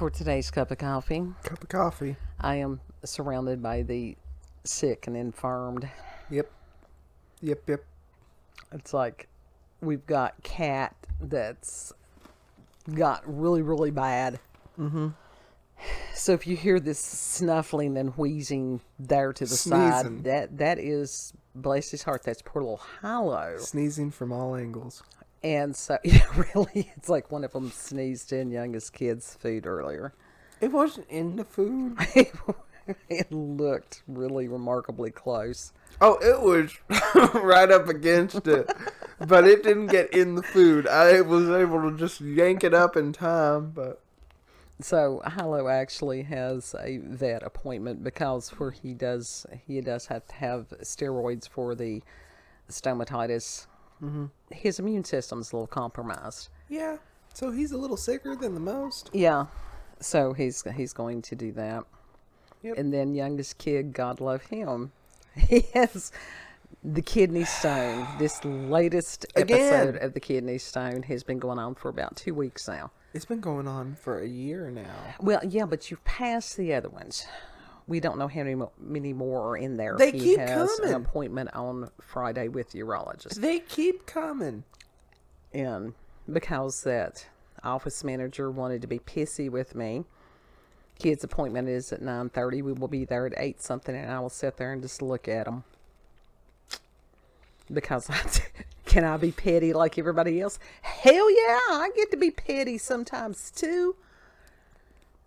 For today's cup of coffee, I am surrounded by the sick and infirmed. Yep. It's like we've got Cat that's got really, really bad. Mm-hmm. So if you hear this snuffling and wheezing there to the Sneezing. side, that is, bless his heart, that's poor little Hollow. Sneezing from all angles. And so, yeah, really, it's like one of them sneezed in youngest kid's food earlier. It wasn't in the food. It looked really remarkably close. Oh, it was right up against it. But it didn't get in the food. I was able to just yank it up in time, but... So Hollow actually has a vet appointment because where he does have to have steroids for the stomatitis. Mm-hmm. His immune system's a little compromised. Yeah, so he's a little sicker than the most. Yeah, so he's going to do that. Yep. And then youngest kid, God love him, he has the kidney stone. This latest episode of the kidney stone has been going on for about 2 weeks now. It's been going on for a year now. Well, yeah, but you've passed the other ones. We don't know how many more are in there. They he keep has coming. An appointment on Friday with the urologist. They keep coming. And because that office manager wanted to be pissy with me, kid's appointment is at 9:30. We will be there at 8 something, and I will sit there and just look at them. Because can I be petty like everybody else? Hell yeah, I get to be petty sometimes too.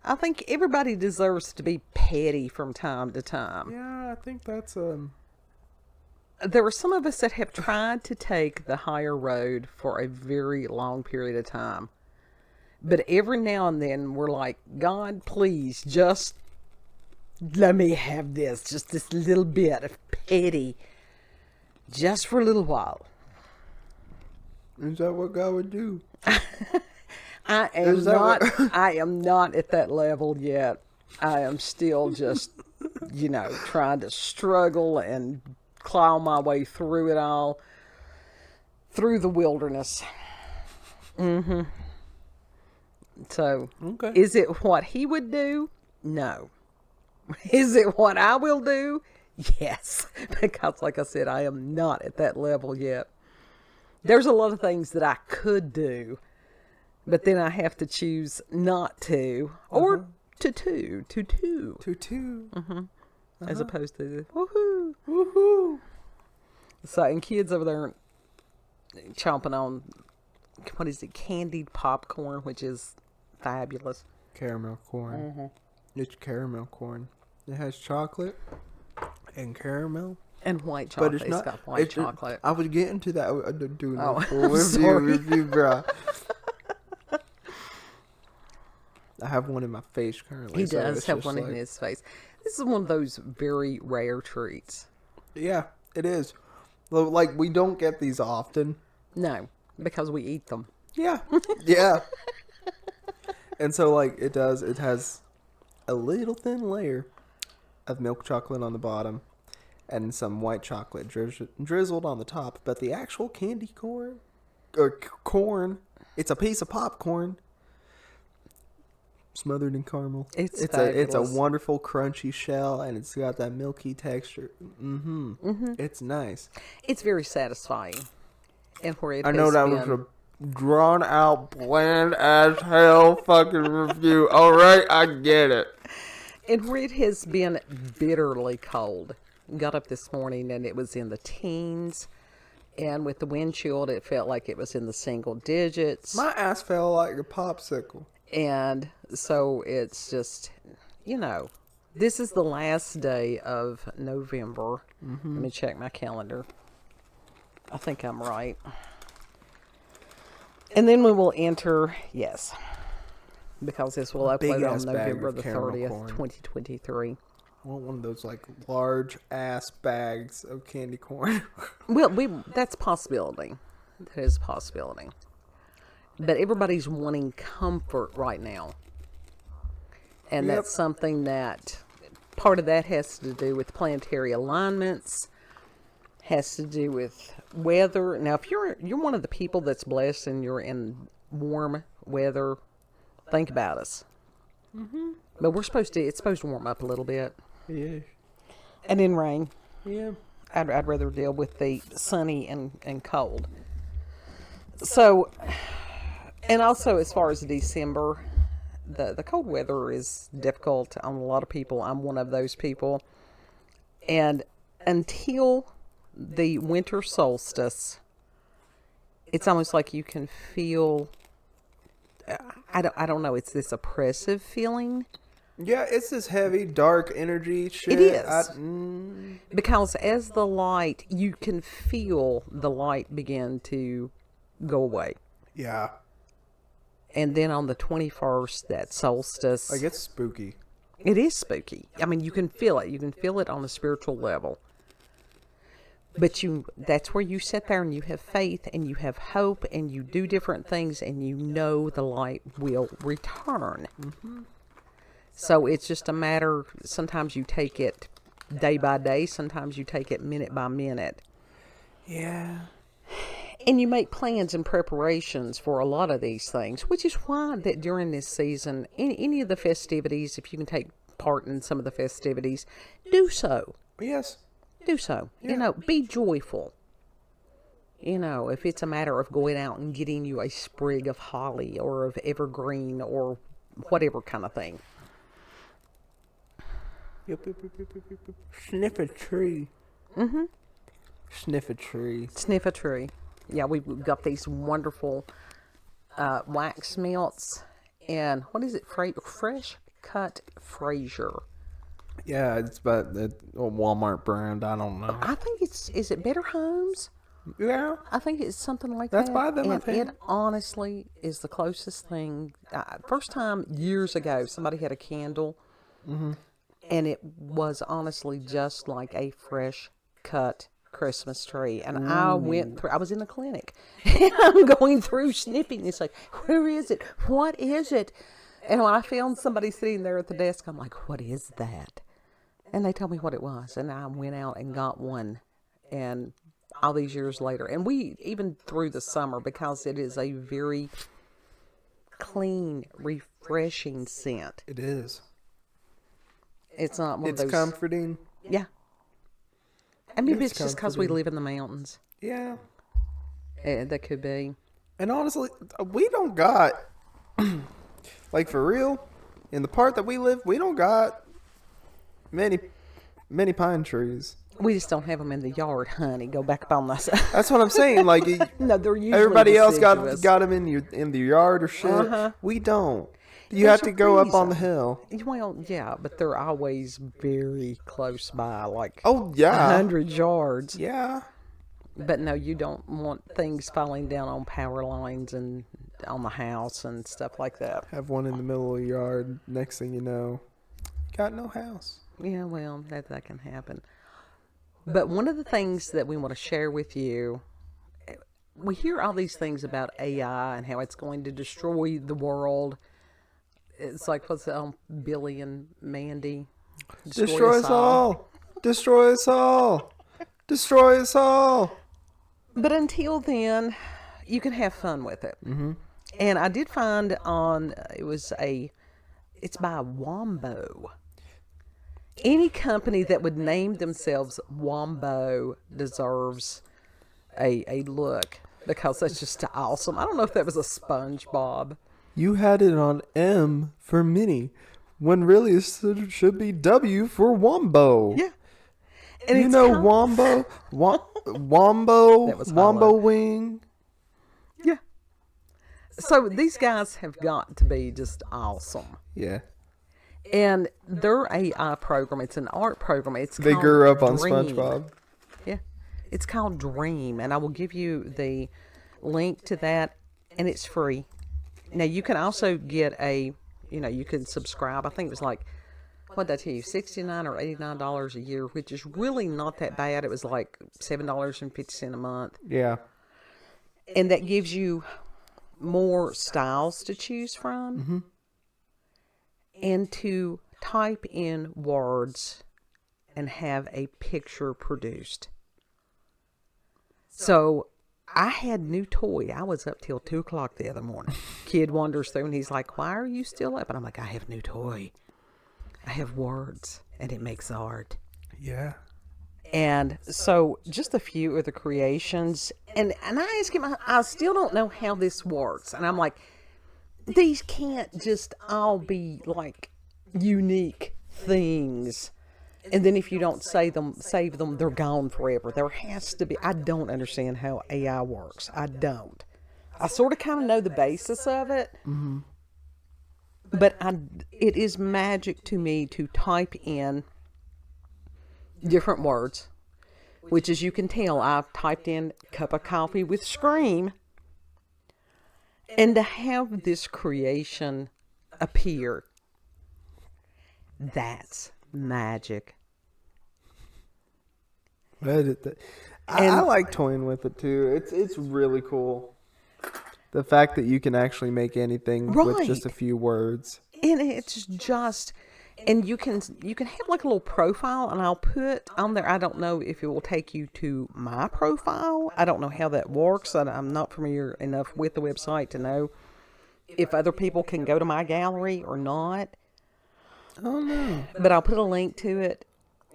I think everybody deserves to be petty from time to time. Yeah, I think that's There are some of us that have tried to take the higher road for a very long period of time. But every now and then we're like, God, please just let me have this. Just this little bit of petty. Just for a little while. Is that what God would do? I am not at that level yet. I am still just, trying to struggle and claw my way through it all. Through the wilderness. Mm-hmm. So, okay. Is it what he would do? No. Is it what I will do? Yes. Because, like I said, I am not at that level yet. There's a lot of things that I could do, but then I have to choose not to, or to. Mm-hmm. As opposed to woohoo. So, and kids over there chomping on, what is it, candied popcorn, which is fabulous. Caramel corn. Mm-hmm. It's caramel corn. It has chocolate and caramel. And white chocolate. But it's not, got white chocolate. I was getting to that. Doing Oh, full review, bro. I have one in my face currently. He does have one in his face. This is one of those very rare treats. Yeah, it is. Like, we don't get these often. No, because we eat them. Yeah. Yeah. And so, like, it has a little thin layer of milk chocolate on the bottom and some white chocolate drizzled on the top. But the actual candy corn, it's a piece of popcorn smothered in caramel. It's a wonderful crunchy shell, and it's got that milky texture. Mm-hmm. Mm-hmm. It's nice. It's very satisfying. And where it I know that was a drawn out, bland as hell fucking review. All right, I get it. And where it has been bitterly cold. Got up this morning and it was in the teens. And with the wind chill, it felt like it was in the single digits. My ass felt like a popsicle. And so it's just, this is the last day of November. Mm-hmm. Let me check my calendar. I think I'm right. And then we will enter, yes, because this will upload on November the 30th, 2023. I want one of those, like, large ass bags of candy corn. Well, that's a possibility. That is a possibility. But everybody's wanting comfort right now. And that's something that, part of that has to do with planetary alignments, has to do with weather. Now, if you're one of the people that's blessed and you're in warm weather, think about us. But it's supposed to warm up a little bit. Yeah. And then rain. Yeah. I'd rather deal with the sunny and cold. So, and also as far as December, the cold weather is difficult on a lot of people. I'm one of those people. And until the winter solstice, it's almost like you can feel, I don't know, it's this oppressive feeling. Yeah, it's this heavy, dark energy shit. It is. Because as the light, you can feel the light begin to go away. Yeah. And then on the 21st, that solstice. Like, it's spooky. It is spooky. I mean, you can feel it. You can feel it on a spiritual level. But that's where you sit there and you have faith and you have hope and you do different things and you know the light will return. Mm-hmm. So it's just a matter, sometimes you take it day by day, sometimes you take it minute by minute. Yeah. And you make plans and preparations for a lot of these things, which is why that during this season, any of the festivities, if you can take part in some of the festivities, do so. Yes. Do so. Yeah. Be joyful. If it's a matter of going out and getting you a sprig of holly or of evergreen or whatever kind of thing. Yep. Sniff a tree. Mm-hmm. Sniff a tree. Sniff a tree. Yeah, we've got these wonderful wax melts. And what is it? Fresh cut Fraser. Yeah, it's about the Walmart brand. I don't know. I think is it Better Homes? Yeah. I think it's something like That's that. by them, I and think. it honestly is the closest thing. First time years ago, somebody had a candle. Mm-hmm. And it was honestly just like a fresh cut Christmas tree. And I was in the clinic. And I'm going through sniffing. It's like, where is it? What is it? And when I found somebody sitting there at the desk, I'm like, what is that? And they told me what it was. And I went out and got one. And all these years later. And we, even through the summer, because it is a very clean, refreshing scent. It is. It's not one of those. It's comforting. Yeah. And maybe It's it's just because we live in the mountains. Yeah. That could be. And honestly, we don't got, like for real, in the part that we live, we don't got many pine trees. We just don't have them in the yard, honey. Go back up on this. That's what I'm saying. Like, no, they're usually everybody else deciduous. got them in the yard or shit. Uh-huh. We don't. You have to go up on the hill. Well, yeah, but they're always very close by, like 100 yards. Yeah. But no, you don't want things falling down on power lines and on the house and stuff like that. Have one in the middle of the yard. Next thing you know, got no house. Yeah, well, that can happen. But one of the things that we want to share with you, we hear all these things about AI and how it's going to destroy the world. It's like, what's it, Billy and Mandy? Destroy us all. Destroy us all. Destroy us all. But until then, you can have fun with it. Mm-hmm. And I did find it's by Wombo. Any company that would name themselves Wombo deserves a look, because that's just awesome. I don't know if that was a SpongeBob. You had it on M for mini, when really it should be W for Wombo. Yeah. And you know Wombo? Wombo wing. Yeah. So these guys have got to be just awesome. Yeah. And their AI program, it's an art program. They grew up on Dream. SpongeBob. Yeah. It's called Dream. And I will give you the link to that. And it's free. Now, you can also get you can subscribe. I think it was like, what'd I tell you, $69 or $89 a year, which is really not that bad. It was like $7.50 a month. Yeah. And that gives you more styles to choose from. Mm-hmm. And to type in words and have a picture produced. So I had new toy. I was up till 2:00 the other morning. Kid wanders through and he's like, "Why are you still up?" And I'm like, "I have new toy. I have words and it makes art." Yeah. And so just a few of the creations. And I asked him, I still don't know how this works. And I'm like, these can't just all be like unique things. And then if you don't save them, they're gone forever. There has to be. I don't understand how AI works. I don't. I sort of kind of know the basis of it. Mm-hmm. But it is magic to me to type in different words, which, as you can tell, I've typed in "cup of coffee with scream," and to have this creation appear, that's magic. I like toying with it too. It's really cool. The fact that you can actually make anything with just a few words. And it's just, and you can have like a little profile, and I'll put on there. I don't know if it will take you to my profile. I don't know how that works. I'm not familiar enough with the website to know if other people can go to my gallery or not. Oh no! But I'll put a link to it,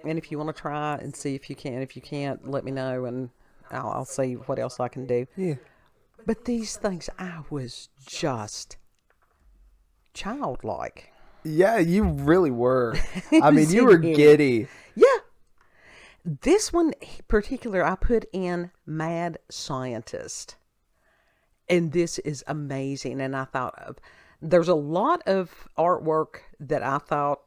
and if you want to try and see if you can, if you can't, let me know, and I'll see what else I can do. Yeah. But these things, I was just childlike. Yeah, you really were. I mean, you were giddy. Yeah. This one in particular, I put in mad scientist. And this is amazing. And I thought there's a lot of artwork that I thought,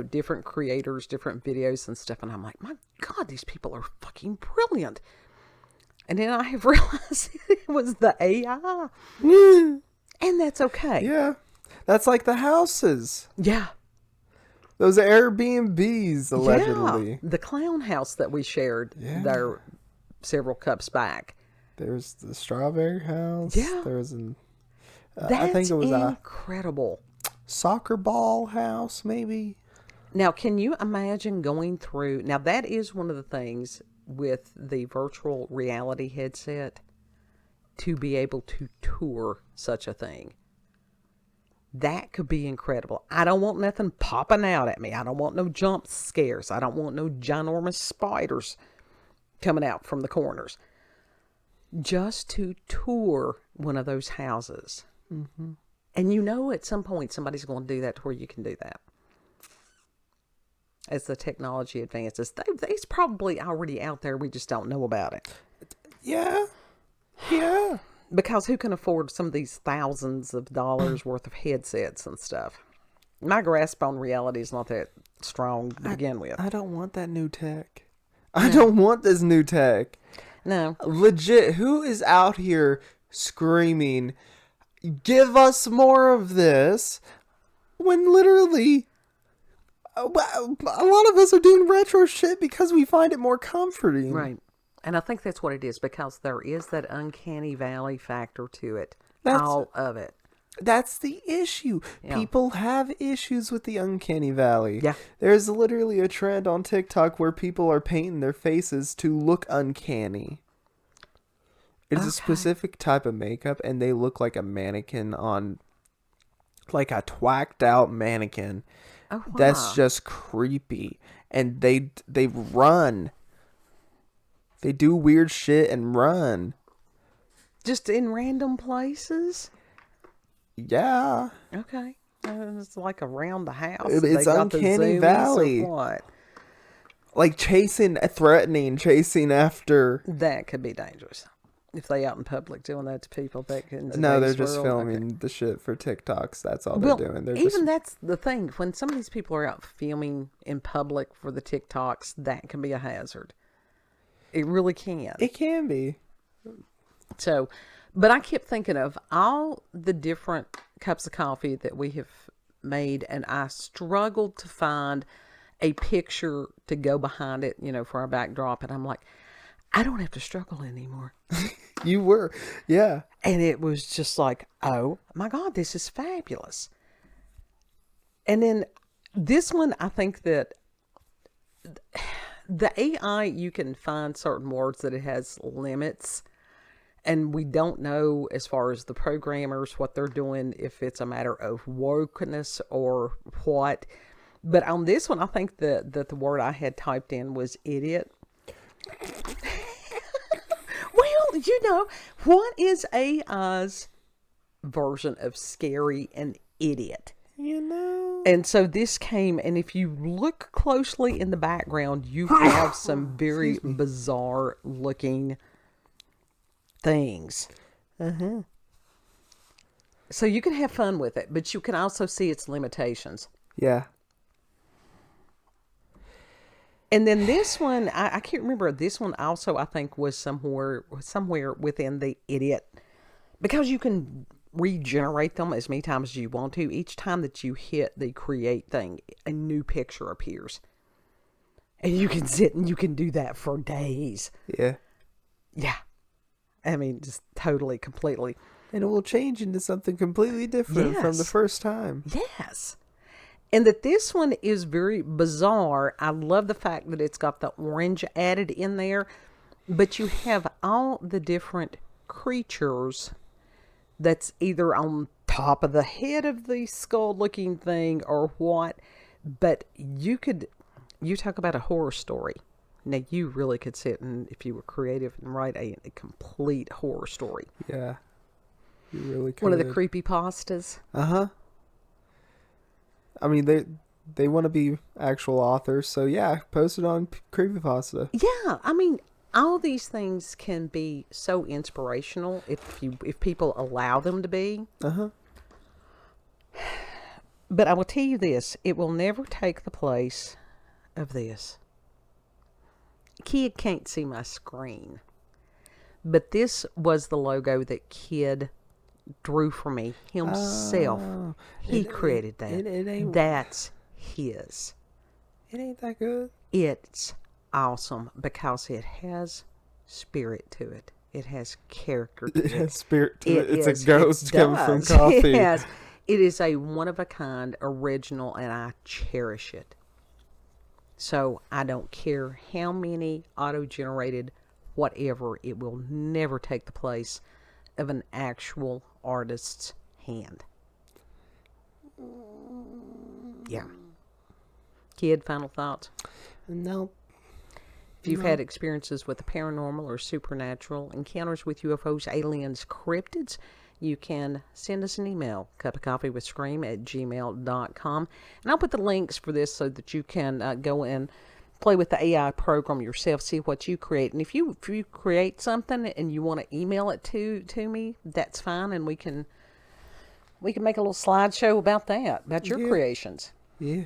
different creators, different videos and stuff. And I'm like, my God, these people are fucking brilliant. And then I have realized it was the AI. And that's okay. Yeah. That's like the houses. Yeah. Those Airbnbs, allegedly. Yeah. The clown house that we shared there several cups back. There's the strawberry house. Yeah. There was I think it was incredible. Soccer ball house, maybe. Now, can you imagine going through... Now, that is one of the things with the virtual reality headset, to be able to tour such a thing. That could be incredible. I don't want nothing popping out at me. I don't want no jump scares. I don't want no ginormous spiders coming out from the corners. Just to tour one of those houses. Mm-hmm. And at some point somebody's going to do that to where you can do that. As the technology advances. It's probably already out there. We just don't know about it. Yeah. Yeah. Because who can afford some of these thousands of dollars worth of headsets and stuff? My grasp on reality is not that strong to begin with. I don't want that new tech. I don't want this new tech. No. Legit, who is out here screaming, "Give us more of this," when literally a lot of us are doing retro shit because we find it more comforting. Right. And I think that's what it is, because there is that uncanny valley factor to it. That's all of it. That's the issue. Yeah. People have issues with the uncanny valley. Yeah. There's literally a trend on TikTok where people are painting their faces to look uncanny. It's a specific type of makeup, and they look like a mannequin on, like a twacked out mannequin. Oh, wow. That's just creepy. And they run. They do weird shit and run. Just in random places? Yeah. Okay. It's like around the house. It's uncanny valley. What? Like chasing after. That could be dangerous. If they out in public doing that to people, that can. No, they're just filming the shit for TikToks. That's all they're doing. That's the thing. When some of these people are out filming in public for the TikToks, that can be a hazard. It really can. It can be. So, but I kept thinking of all the different cups of coffee that we have made, and I struggled to find a picture to go behind it, for our backdrop. And I'm like, I don't have to struggle anymore. You were. Yeah. And it was just like, oh my God, this is fabulous. And then this one, I think that the AI, you can find certain words that it has limits And we don't know, as far as the programmers, what they're doing, if it's a matter of wokeness or what. But on this one, I think that the word I had typed in was idiot. Well, what is AI's version of scary and idiot? And so this came, and if you look closely in the background, you have some very bizarre looking things. So you can have fun with it, but you can also see its limitations. Yeah. And then this one, I can't remember. This one also, I think, was somewhere within the idiot, because you can regenerate them as many times as you want to. Each time that you hit the create thing, a new picture appears, and you can sit and you can do that for days. Yeah. Yeah, I mean, just totally, completely. And it will change into something completely different from the first time. Yes. And that this one is very bizarre. I love the fact that it's got the orange added in there, but you have all the different creatures that's either on top of the head of the skull looking thing or what. But you talk about a horror story. Now, you really could sit and, if you were creative, and write a complete horror story. Yeah. You really could. One of the creepypastas. I mean, they want to be actual authors, so yeah, post it on creepypasta. Yeah, I mean, all these things can be so inspirational if people allow them to be. But I will tell you this: it will never take the place of this. Kid can't see my screen, but this was the logo that Kid drew for me himself. He created that. That's his. It ain't that good. It's awesome because it has spirit to it. It has character to it. It has spirit to it. It's a ghost coming from coffee. Yes. It is a one-of-a-kind original, and I cherish it. So I don't care how many auto-generated whatever, it will never take the place of an actual artist's hand. Yeah. Kid, final thoughts? No. If you've had experiences with the paranormal or supernatural, encounters with UFOs, aliens, cryptids, you can send us an email, cupofcoffeewithscream@gmail.com. And I'll put the links for this so that you can go and play with the AI program yourself, see what you create. And if you create something and you want to email it to me, that's fine, and we can make a little slideshow about that, about your creations. Yeah.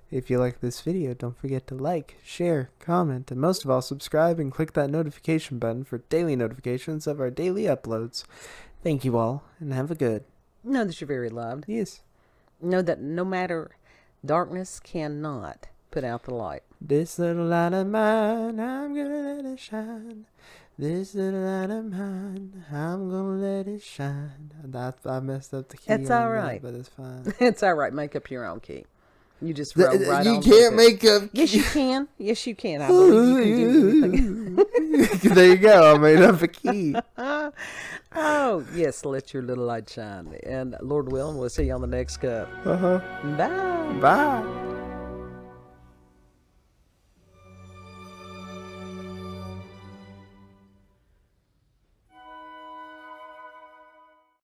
If you like this video, don't forget to like, share, comment, and most of all, subscribe and click that notification button for daily notifications of our daily uploads. Thank you all, and have a good. Know that you're very loved. Yes. Know that no matter, darkness cannot put out the light. This little light of mine, I'm gonna let it shine. This little light of mine, I'm gonna let it shine. I messed up the key. It's all right. But it's fine. It's all right. Make up your own key. You just roll right you on. You can't make up. Yes, you can. Yes, you can. I believe you can do anything. There you go. I made up a key. Oh, yes. Let your little light shine. And Lord willing, we'll see you on the next cup. Bye. Bye. Bye.